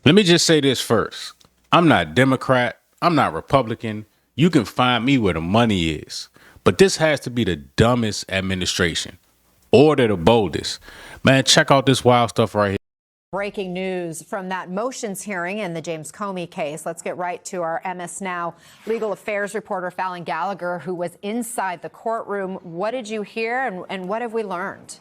Let me just say this first. I'm not Democrat. I'm not Republican. You can find me where the money is. But this has to be the dumbest administration or the boldest. Man, check out this wild stuff right here. Breaking news from that motions hearing in the James Comey case. Let's get right to our MS Now legal affairs reporter, Fallon Gallagher, who was inside the courtroom. What did you hear and what have we learned?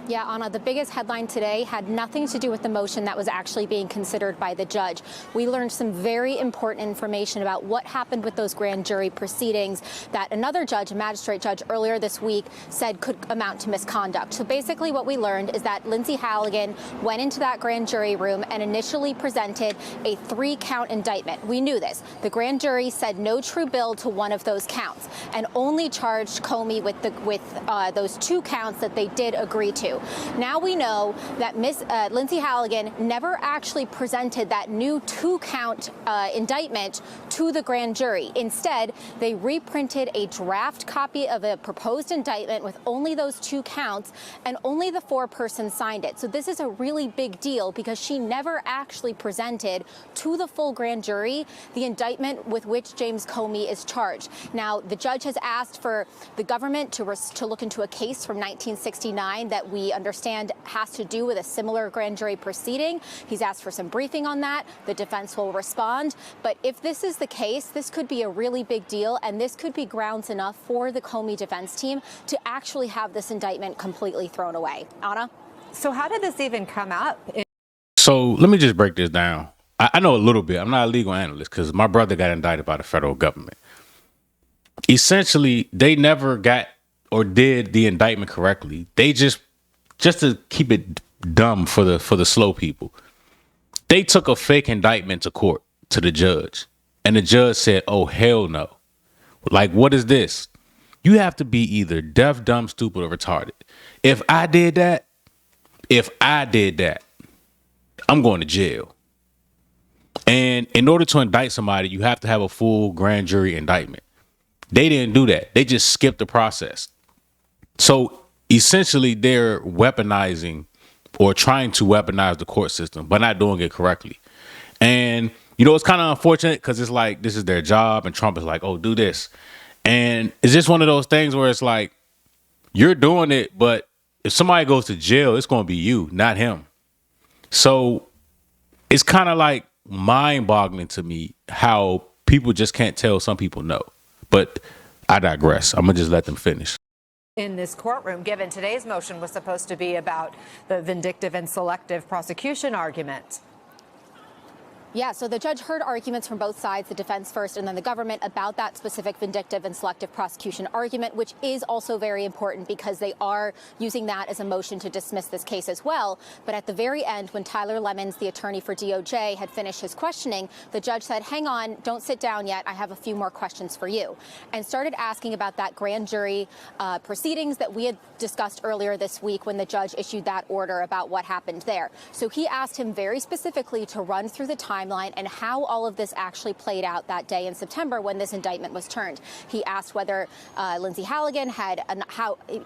Yeah, Anna, the biggest headline today had nothing to do with the motion that was actually being considered by the judge. We learned some very important information about what happened with those grand jury proceedings that another judge, a magistrate judge, earlier this week said could amount to misconduct. So basically what we learned is that Lindsay Halligan went into that grand jury room and initially presented a 3-count indictment. We knew this. The grand jury said no true bill to one of those counts and only charged Comey with those 2 counts that they did agree to. Now we know that Lindsay Halligan never actually presented that new 2-count indictment to the grand jury. Instead, they reprinted a draft copy of a proposed indictment with only those 2 counts, and only the foreperson signed it. So this is a really big deal because she never actually presented to the full grand jury the indictment with which James Comey is charged. Now, the judge has asked for the government to look into a case from 1969 that we understand has to do with a similar grand jury proceeding. He's asked for some briefing on that. The defense will respond. But if this is the case, this could be a really big deal, and this could be grounds enough for the Comey defense team to actually have this indictment completely thrown away. Anna? So how did this even come up? So let me just break this down. I know a little bit. I'm not a legal analyst because my brother got indicted by the federal government. Essentially, they never got or did the indictment correctly. They just to keep it dumb for the slow people, they took a fake indictment to court to the judge, and the judge said, "Oh, hell no. Like, what is this? You have to be either deaf, dumb, stupid, or retarded. If I did that, I'm going to jail." And in order to indict somebody, you have to have a full grand jury indictment. They didn't do that. They just skipped the process. So essentially, they're weaponizing or trying to weaponize the court system, but not doing it correctly. And, it's kind of unfortunate because it's like this is their job, and Trump is like, "Oh, do this." And it's just one of those things where it's like, you're doing it, but if somebody goes to jail, it's going to be you, not him. So it's kind of like mind-boggling to me how people just can't tell some people no. But I digress. I'm going to just let them finish. In this courtroom, given today's motion was supposed to be about the vindictive and selective prosecution argument. Yeah, so the judge heard arguments from both sides, the defense first and then the government, about that specific vindictive and selective prosecution argument, which is also very important because they are using that as a motion to dismiss this case as well. But at the very end, when Tyler Lemons, the attorney for DOJ, had finished his questioning, the judge said, "Hang on, don't sit down yet. I have a few more questions for you," and started asking about that grand jury proceedings that we had discussed earlier this week when the judge issued that order about what happened there. So he asked him very specifically to run through the timeline and how all of this actually played out that day in September when this indictment was turned. He asked whether Lindsay Halligan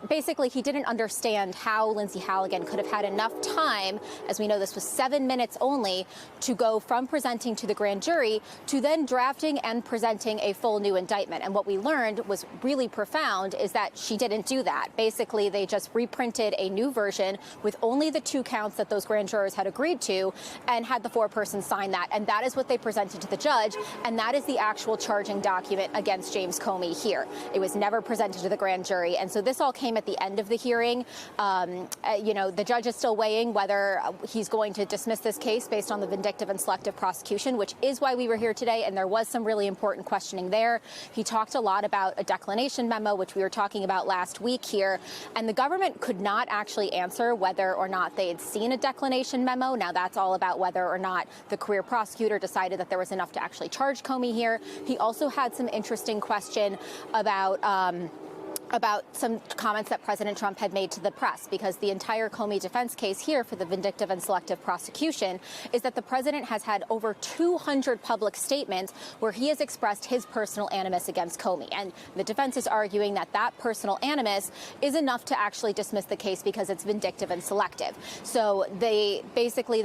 basically he didn't understand how Lindsay Halligan could have had enough time, as we know this was 7 minutes only, to go from presenting to the grand jury to then drafting and presenting a full new indictment. And what we learned was really profound is that she didn't do that. Basically, they just reprinted a new version with only the 2 counts that those grand jurors had agreed to and had the foreperson sign that. And that is what they presented to the judge. And that is the actual charging document against James Comey here. It was never presented to the grand jury. And so this all came at the end of the hearing. The judge is still weighing whether he's going to dismiss this case based on the vindictive and selective prosecution, which is why we were here today. And there was some really important questioning there. He talked a lot about a declination memo, which we were talking about last week here. And the government could not actually answer whether or not they had seen a declination memo. Now, that's all about whether or not the career prosecutor decided that there was enough to actually charge Comey here. He also had some interesting question about about some comments that President Trump had made to the press, because the entire Comey defense case here for the vindictive and selective prosecution is that the president has had over 200 public statements where he has expressed his personal animus against Comey. And the defense is arguing that that personal animus is enough to actually dismiss the case because it's vindictive and selective. So the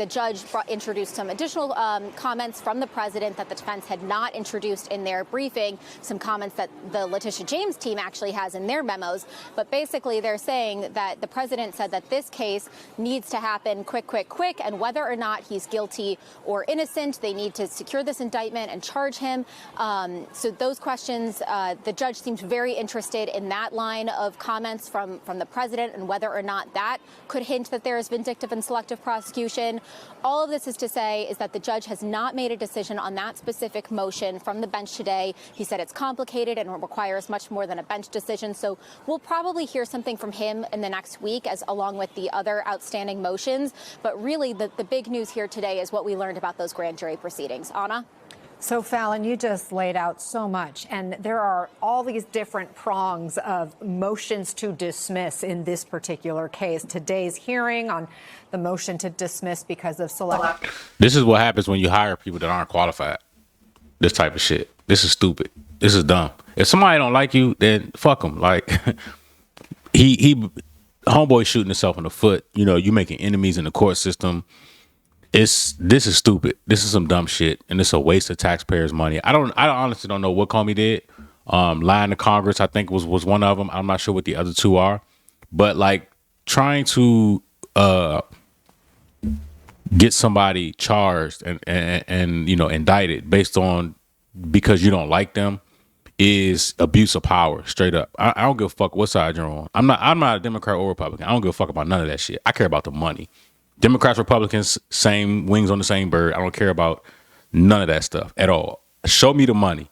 judge introduced some additional comments from the president that the defense had not introduced in their briefing, some comments that the Letitia James team actually has in their memos. But basically, they're saying that the president said that this case needs to happen quick, and whether or not he's guilty or innocent, they need to secure this indictment and charge him. So those questions, the judge seems very interested in that line of comments from the president and whether or not that could hint that there is vindictive and selective prosecution. All of this is to say is that the judge has not made a decision on that specific motion from the bench today. He said it's complicated and requires much more than a bench decision. So we'll probably hear something from him in the next week, as along with the other outstanding motions. But really, the big news here today is what we learned about those grand jury proceedings. Anna? So, Fallon, you just laid out so much, and there are all these different prongs of motions to dismiss in this particular case. Today's hearing on the motion to dismiss because of select. This is what happens when you hire people that aren't qualified. This type of shit. This is stupid. This is dumb. If somebody don't like you, then fuck them. Like, homeboy shooting himself in the foot. You know, you making enemies in the court system. This is stupid. This is some dumb shit, and it's a waste of taxpayers' money. I honestly don't know what Comey did. Lying to Congress, I think was one of them. I'm not sure what the other two are, but like trying to get somebody charged and you know, indicted based on because you don't like them is abuse of power, straight up. I don't give a fuck what side you're on. I'm not a Democrat or Republican. I don't give a fuck about none of that shit. I care about the money. Democrats, Republicans, same wings on the same bird. I don't care about none of that stuff at all. Show me the money.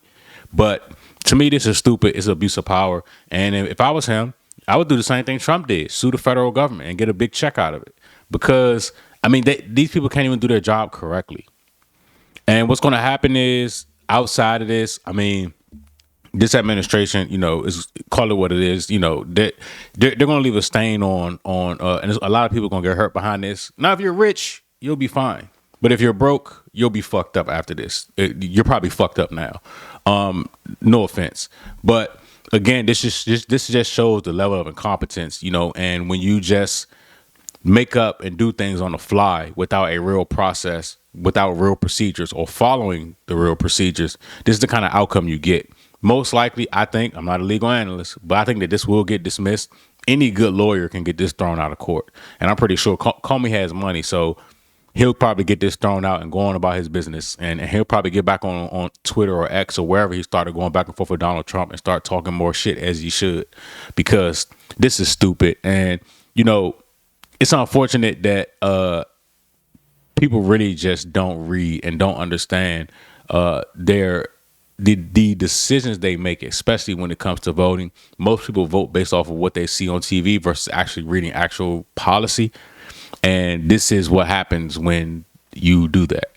But to me, this is stupid. It's abuse of power. And if I was him, I would do the same thing Trump did: sue the federal government and get a big check out of it. Because I mean, these people can't even do their job correctly. And what's going to happen is, outside of this, I mean, this administration, you know, is, call it what it is. You know, they're going to leave a stain on, and a lot of people going to get hurt behind this. Now, if you're rich, you'll be fine. But if you're broke, you'll be fucked up after this. You're probably fucked up now. No offense, but again, this just shows the level of incompetence, you know. And when you just make up and do things on the fly without a real process, without real procedures, or following the real procedures, this is the kind of outcome you get. Most likely, I think, I'm not a legal analyst, but I think that this will get dismissed. Any good lawyer can get this thrown out of court. And I'm pretty sure Comey has money, so he'll probably get this thrown out and go on about his business. And he'll probably get back on Twitter or X or wherever he started going back and forth with Donald Trump and start talking more shit, as he should, because this is stupid. And, you know, it's unfortunate that people really just don't read and don't understand the decisions they make, especially when it comes to voting. Most people vote based off of what they see on TV versus actually reading actual policy. And this is what happens when you do that.